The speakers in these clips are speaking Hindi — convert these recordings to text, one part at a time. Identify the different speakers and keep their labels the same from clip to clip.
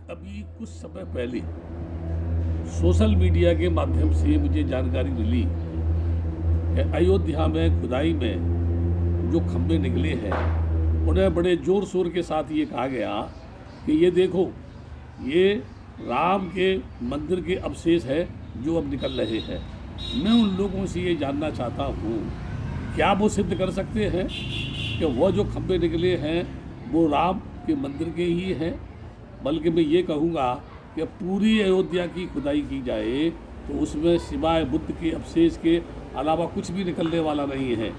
Speaker 1: अभी कुछ समय पहले सोशल मीडिया के माध्यम से मुझे जानकारी मिली कि अयोध्या में खुदाई में जो खंभे निकले हैं उन्हें बड़े ज़ोर शोर के साथ ये कहा गया कि ये देखो, ये राम के मंदिर के अवशेष है जो अब निकल रहे हैं। मैं उन लोगों से ये जानना चाहता हूँ, क्या वो सिद्ध कर सकते हैं कि वह जो खंभे निकले हैं वो राम के मंदिर के ही हैं? बल्कि मैं ये कहूँगा कि पूरी अयोध्या की खुदाई की जाए तो उसमें सिवाय बुद्ध के अवशेष के अलावा कुछ भी निकलने वाला नहीं है।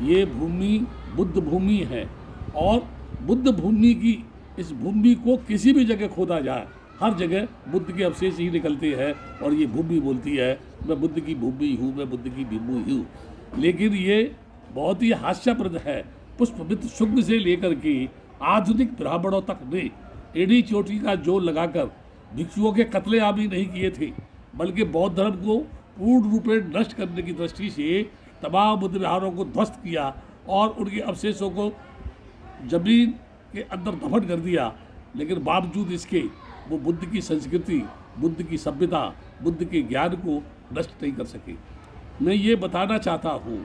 Speaker 1: ये भूमि बुद्ध भूमि है और बुद्ध भूमि की इस भूमि को किसी भी जगह खोदा जाए, हर जगह बुद्ध के अवशेष ही निकलते हैं और ये भूमि बोलती है मैं बुद्ध की भूमि हूँ, मैं बुद्ध की भूमि हूँ। लेकिन ये बहुत ही हास्यप्रद है। पुष्पमित्र शुक्ल से लेकर के आधुनिक ब्राह्मणों तक ने एड़ी चोटी का जोर लगाकर भिक्षुओं के कत्लेआम ही नहीं किए थे, बल्कि बौद्ध धर्म को पूर्ण रूप में नष्ट करने की दृष्टि से तमाम बुद्ध विहारों को ध्वस्त किया और उनके अवशेषों को जमीन के अंदर दफन कर दिया। लेकिन बावजूद इसके वो बुद्ध की संस्कृति, बुद्ध की सभ्यता, बुद्ध के ज्ञान को नष्ट नहीं कर सके। मैं ये बताना चाहता हूँ,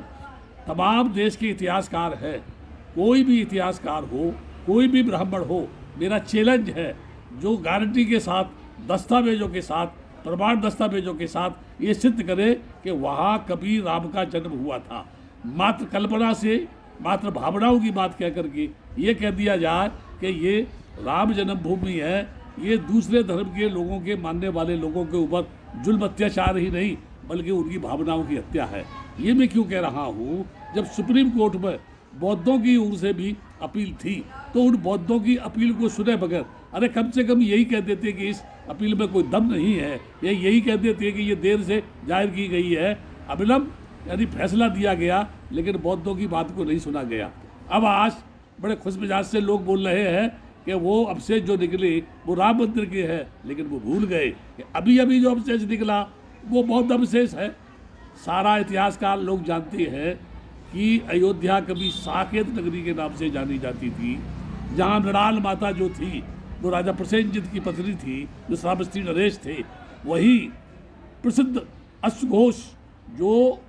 Speaker 1: तमाम देश के इतिहासकार हैं, कोई भी इतिहासकार हो, कोई भी ब्राह्मण हो, मेरा चैलेंज है जो गारंटी के साथ, दस्तावेजों के साथ, प्रमाण दस्तावेजों के साथ ये सिद्ध करे कि वहाँ कभी राम का जन्म हुआ था। मात्र कल्पना से, मात्र भावनाओं की बात कह करके ये कह दिया जाए कि ये राम जन्मभूमि है, ये दूसरे धर्म के लोगों के मानने वाले लोगों के ऊपर जुल्म अत्याचार ही नहीं बल्कि उनकी भावनाओं की हत्या है। ये मैं क्यों कह रहा हूँ? जब सुप्रीम कोर्ट में बौद्धों की ओर से भी अपील थी तो उन बौद्धों की अपील को सुने बगैर, अरे कम से कम यही कह देते कि इस अपील में कोई दम नहीं है, या यही कह देते कि ये देर से जाहिर की गई है, अविलंब यानी फैसला दिया गया, लेकिन बौद्धों की बात को नहीं सुना गया। अब आज बड़े खुश मिजाज से लोग बोल रहे हैं कि वो अवशेष जो निकले वो राम मंदिर के हैं, लेकिन वो भूल गए कि अभी अभी जो अवशेष निकला वो बौद्ध अवशेष है। सारा इतिहासकार लोग जानते हैं कि अयोध्या कभी साकेत नगरी के नाम से जानी जाती थी, जहाँ मृणाल माता जो थी वो राजा प्रसेनजित की पत्नी थी, जो श्रावस्ती नरेश थे। वही प्रसिद्ध अश्वघोष जो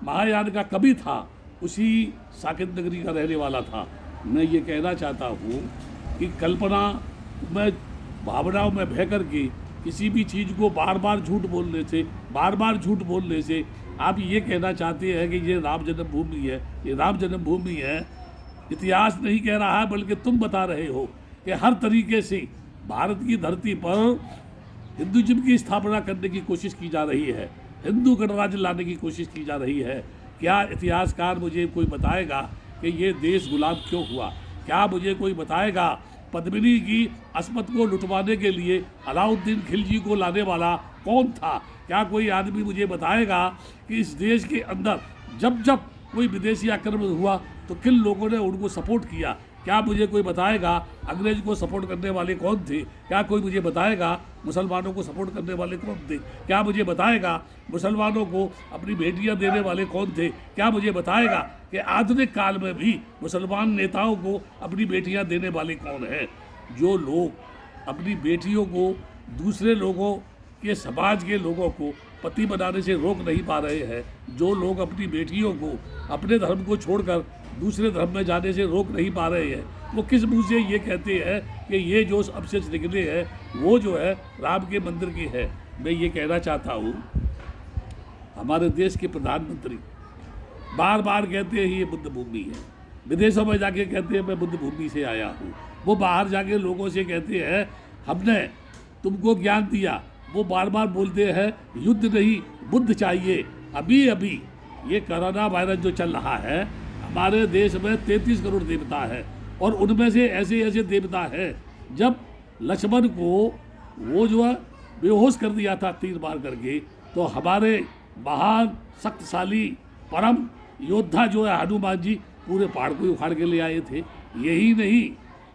Speaker 1: महायान का कवि था, उसी साकेत नगरी का रहने वाला था। मैं ये कहना चाहता हूँ कि कल्पना में, भावनाओं में बह करके किसी भी चीज़ को बार बार झूठ बोलने से आप ये कहना चाहते हैं कि ये राम जन्मभूमि है, ये राम जन्मभूमि है। इतिहास नहीं कह रहा है, बल्कि तुम बता रहे हो कि हर तरीके से भारत की धरती पर हिंदुइज्म की स्थापना करने की कोशिश की जा रही है, हिंदू गणराज्य लाने की कोशिश की जा रही है। क्या इतिहासकार मुझे कोई बताएगा कि ये देश गुलाम क्यों हुआ? क्या मुझे कोई बताएगा पद्मिनी की अस्मत को लुटवाने के लिए अलाउद्दीन खिलजी को लाने वाला कौन था? क्या कोई आदमी मुझे बताएगा कि इस देश के अंदर जब जब कोई विदेशी आक्रमण हुआ तो किन लोगों ने उनको सपोर्ट किया? क्या मुझे कोई बताएगा अंग्रेज को सपोर्ट करने वाले कौन थे? क्या कोई मुझे बताएगा मुसलमानों को सपोर्ट करने वाले कौन थे? क्या मुझे बताएगा मुसलमानों को अपनी बेटियां देने वाले कौन थे? क्या मुझे बताएगा कि आधुनिक काल में भी मुसलमान नेताओं को अपनी बेटियां देने वाले कौन हैं? जो लोग अपनी बेटियों को दूसरे लोगों के, समाज के लोगों को पति बनाने से रोक नहीं पा रहे हैं, जो लोग अपनी बेटियों को अपने धर्म को छोड़कर दूसरे धर्म में जाने से रोक नहीं पा रहे हैं, वो किस मुँह से ये कहते हैं कि ये जो अवशेष निकले हैं वो जो है राम के मंदिर की है? मैं ये कहना चाहता हूँ, हमारे देश के प्रधानमंत्री बार बार कहते हैं ये बुद्ध भूमि है, विदेशों में जाके कहते हैं मैं बुद्ध भूमि से आया हूँ, वो बाहर जाके लोगों से कहते हैं हमने तुमको ज्ञान दिया, वो बार बार बोलते हैं युद्ध नहीं बुद्ध चाहिए। अभी अभी ये कोरोना वायरस जो चल रहा है, हमारे देश में 33 करोड़ देवता है और उनमें से ऐसे ऐसे देवता हैं, जब लक्ष्मण को वो जो है बेहोश कर दिया था तीर मार करके, तो हमारे महान शक्तिशाली परम योद्धा जो है हनुमान जी पूरे पहाड़ को उखाड़ के ले आए थे। यही नहीं,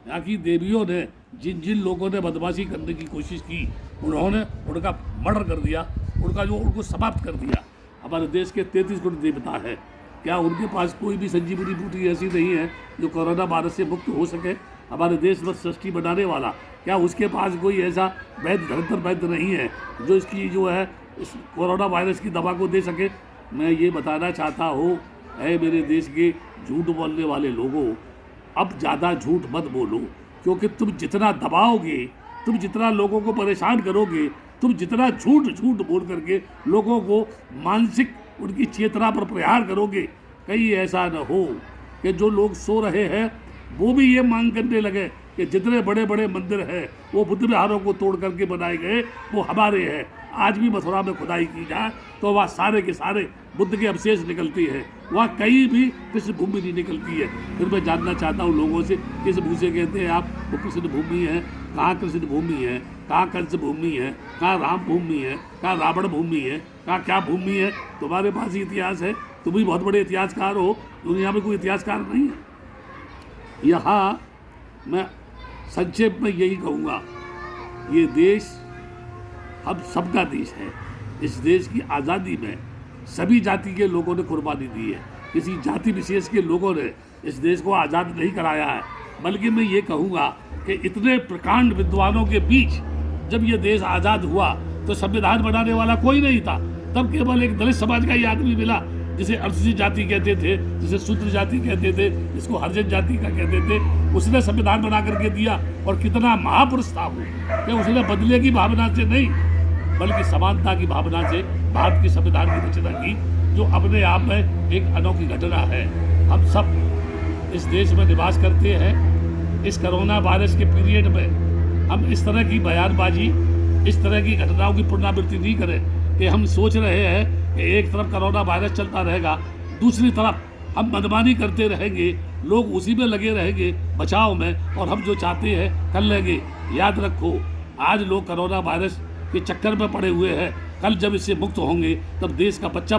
Speaker 1: यहाँ की देवियों ने जिन जिन लोगों ने बदमाशी करने की कोशिश की उन्होंने उनका मर्डर कर दिया, उनको समाप्त कर दिया। हमारे देश के 33 करोड़ देवता है, क्या उनके पास कोई भी संजीवनी बूटी ऐसी नहीं है जो कोरोना वायरस से मुक्त हो सके? हमारे देश में सृष्टि बनाने वाला क्या उसके पास कोई ऐसा वैद्य धरंतर वैद्य नहीं है जो इसकी जो है इस कोरोना वायरस की दवा को दे सके? मैं ये बताना चाहता हूँ, ऐ मेरे देश के झूठ बोलने वाले लोगों, अब ज़्यादा झूठ मत बोलो, क्योंकि तुम जितना दबाओगे, तुम जितना लोगों को परेशान करोगे, तुम जितना झूठ बोल करके लोगों को मानसिक उनकी चेतना पर प्रहार करोगे, कहीं ऐसा न हो कि जो लोग सो रहे हैं वो भी ये मांग करने लगे कि जितने बड़े बड़े मंदिर हैं वो बुद्ध विहारों को तोड़ करके बनाए गए वो हमारे हैं। आज भी मथुरा में खुदाई की जाए तो वहाँ सारे के सारे बुद्ध के अवशेष निकलती है, वहाँ कहीं भी कृष्ण भूमि नहीं निकलती है। फिर मैं जानना चाहता हूँ लोगों से, किस मुँह से कहते हैं आप वो कृष्ण भूमि है? कहाँ कृष्ण भूमि है? कहाँ कंस भूमि है? कहाँ राम भूमि है? कहाँ रावण भूमि है? कहाँ क्या भूमि है? तुम्हारे पास ही इतिहास है, तुम भी बहुत बड़े इतिहासकार हो, दुनिया में कोई इतिहासकार नहीं है। यहाँ मैं संक्षेप में यही कहूँगा, ये देश हम सबका देश है। इस देश की आज़ादी में सभी जाति के लोगों ने कुर्बानी दी है, किसी जाति विशेष के लोगों ने इस देश को आज़ाद नहीं कराया है। बल्कि मैं ये कहूँगा कि इतने प्रकांड विद्वानों के बीच जब ये देश आज़ाद हुआ तो संविधान बनाने वाला कोई नहीं था, तब केवल एक दलित समाज का ही आदमी मिला जिसे अनुसूचित जाति कहते थे, जिसे शूद्र जाति कहते थे, जिसको हरिजन जाति का कहते थे। उसने संविधान बना करके दिया, और कितना महापुरुष था वो कि उसने बदले की भावना से नहीं बल्कि समानता की भावना से भारत के संविधान की रचना की, जो अपने आप में एक अनोखी घटना है। हम सब इस देश में निवास करते हैं। इस कोरोना वायरस के पीरियड में हम इस तरह की बयानबाजी, इस तरह की घटनाओं की पुनरावृत्ति नहीं करें कि हम सोच रहे हैं कि एक तरफ कोरोना वायरस चलता रहेगा, दूसरी तरफ हम मनमानी करते रहेंगे, लोग उसी में लगे रहेंगे बचाव में, और हम जो चाहते हैं कर लेंगे। याद रखो, आज लोग कोरोना वायरस के चक्कर में पड़े हुए हैं, कल जब इससे मुक्त होंगे तब देश का बच्चा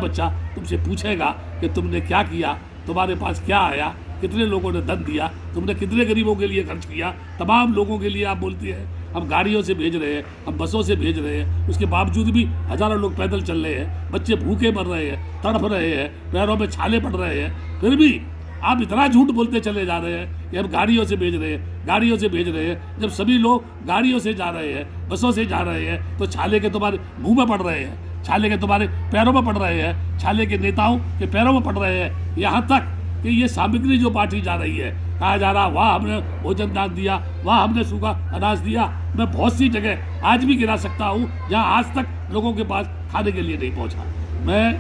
Speaker 1: तुमसे पूछेगा कि तुमने क्या किया, तुम्हारे पास क्या आया, कितने लोगों ने धन दिया, तुमने कितने गरीबों के लिए खर्च किया। तमाम लोगों के लिए आप बोलते हैं हम गाड़ियों से भेज रहे हैं, हम बसों से भेज रहे हैं, उसके बावजूद भी हज़ारों लोग पैदल चल रहे हैं, बच्चे भूखे मर रहे हैं, तड़फ रहे हैं, पैरों में छाले पड़ रहे हैं, फिर भी आप इतना झूठ बोलते चले जा रहे हैं कि हम गाड़ियों से भेज रहे हैं, गाड़ियों से भेज रहे हैं। जब सभी लोग गाड़ियों से जा रहे हैं, बसों से जा रहे हैं, तो छाले के तुम्हारे मुँह में पड़ रहे हैं, छाले के तुम्हारे पैरों में पड़ रहे हैं, छाले के नेताओं के पैरों में पड़ रहे हैं। यहाँ तक कि ये सामग्री जो बांटी जा रही है, कहा जा रहा वहाँ हमने भोजन दान दिया, वहाँ हमने सूखा अनाज दिया। मैं बहुत सी जगह आज भी गिरा सकता हूँ जहाँ आज तक लोगों के पास खाने के लिए नहीं पहुँचा। मैं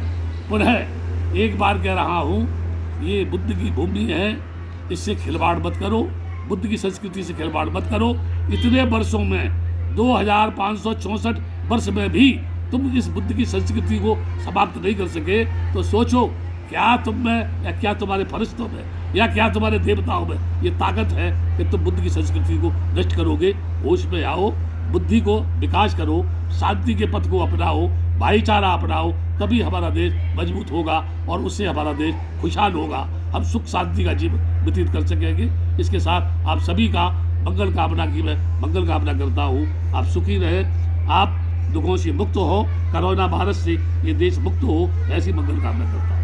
Speaker 1: पुनः एक बार कह रहा हूँ, ये बुद्ध की भूमि है, इससे खिलवाड़ मत करो, बुद्ध की संस्कृति से खिलवाड़ मत करो। इतने वर्षों में 2564 वर्ष में भी तुम इस बुद्ध की संस्कृति को समाप्त नहीं कर सके, तो सोचो क्या तुम में, या क्या तुम्हारे फरिश्तों में, या क्या तुम्हारे देवताओं में ये ताकत है कि तुम बुद्ध की संस्कृति को नष्ट करोगे। होश में आओ, बुद्धि को विकास करो, शांति के पथ को अपनाओ, भाईचारा अपनाओ, तभी हमारा देश मजबूत होगा और उससे हमारा देश खुशहाल होगा। हम सुख शांति का जीवन व्यतीत कर सकेंगे। इसके साथ आप सभी का मंगल कामना की मैं मंगल कामना करता हूँ। आप सुखी रहे, आप दुखों से मुक्त हो, कोरोना वायरस से ये देश मुक्त हो, ऐसी मंगल कामना करता हूँ।